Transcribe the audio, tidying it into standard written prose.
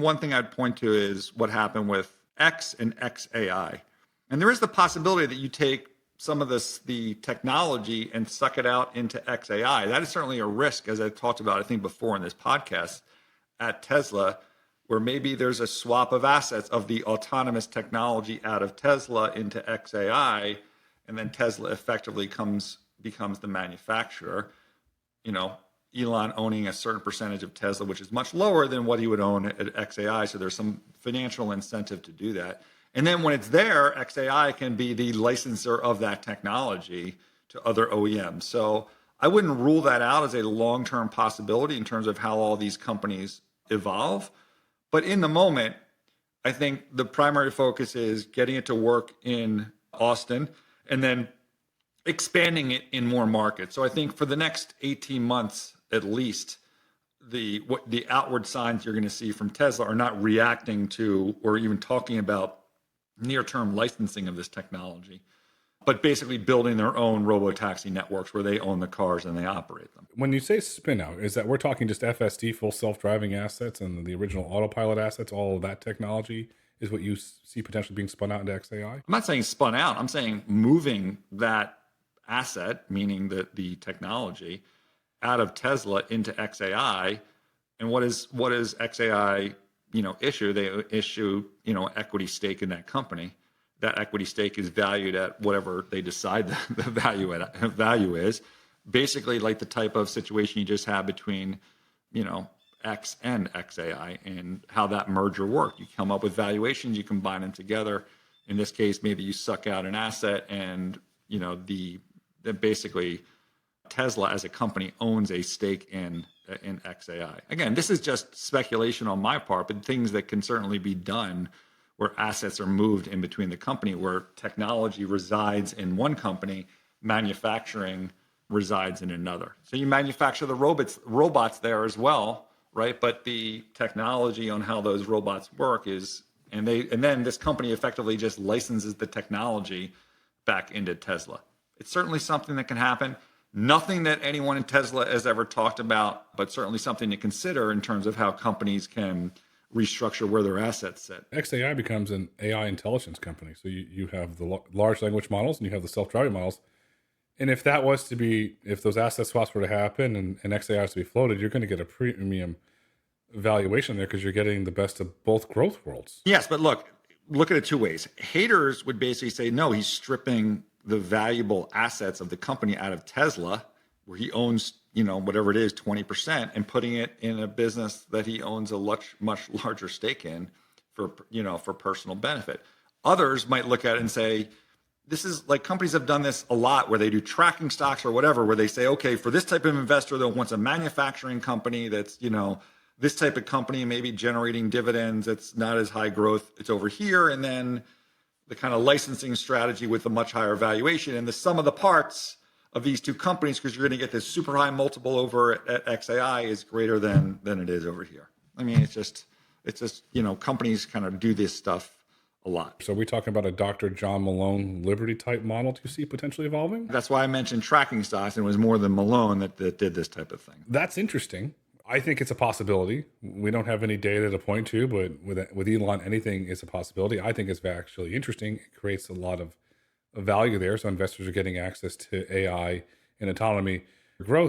One thing I'd point to is what happened with X and xAI. And there is the possibility that you take some of the technology and suck it out into xAI. That is certainly a risk, as I talked about, I think, before in this podcast at Tesla, where maybe there's a swap of assets of the autonomous technology out of Tesla into xAI, and then Tesla effectively becomes the manufacturer. Elon owning a certain percentage of Tesla, which is much lower than what he would own at xAI. So there's some financial incentive to do that. And then when it's there, xAI can be the licensor of that technology to other OEMs. So I wouldn't rule that out as a long-term possibility in terms of how all these companies evolve. But in the moment, I think the primary focus is getting it to work in Austin and then expanding it in more markets. So I think for the next 18 months, at least, the outward signs you're going to see from Tesla are not reacting to or even talking about near-term licensing of this technology, but basically building their own robotaxi networks where they own the cars and they operate them. When you say spin out, is that we're talking just FSD, full self-driving assets, and the original autopilot assets, all of that technology is what you see potentially being spun out into xAI? I'm not saying spun out. I'm saying moving that asset, meaning the technology, out of Tesla into xAI. And what is xAI, issue? They issue, equity stake in that company. That equity stake is valued at whatever they decide the value is. Basically, like the type of situation you just had between, X and xAI and how that merger worked. You come up with valuations, you combine them together. In this case, maybe you suck out an asset and, basically Tesla as a company owns a stake in xAI. Again, this is just speculation on my part, but things that can certainly be done where assets are moved in between the company, where technology resides in one company, manufacturing resides in another. So you manufacture the robots there as well, right? But the technology on how those robots work and then this company effectively just licenses the technology back into Tesla. It's certainly something that can happen. Nothing that anyone in Tesla has ever talked about, but certainly something to consider in terms of how companies can restructure where their assets sit. xAI becomes an AI intelligence company. So you have the large language models and you have the self-driving models. And if those asset swaps were to happen and xAI is to be floated, you're going to get a premium valuation there because you're getting the best of both growth worlds. Yes, but look at it two ways. Haters would basically say, no, he's stripping the valuable assets of the company out of Tesla, where he owns, whatever it is, 20%, and putting it in a business that he owns a much larger stake in for personal benefit. Others might look at it and say, this is like companies have done this a lot where they do tracking stocks or whatever, where they say, okay, for this type of investor that wants a manufacturing company that's, this type of company maybe generating dividends, it's not as high growth, it's over here. And then the kind of licensing strategy with a much higher valuation and the sum of the parts of these two companies, because you're going to get this super high multiple over at xAI, is greater than it is over here. I mean, it's just companies kind of do this stuff a lot. So are we talking about a Dr. John Malone Liberty type model do you see potentially evolving? That's why I mentioned tracking stocks, and it was more than Malone that did this type of thing. That's interesting. I think it's a possibility. We don't have any data to point to, but with Elon, anything is a possibility. I think it's actually interesting. It creates a lot of value there. So investors are getting access to AI and autonomy growth.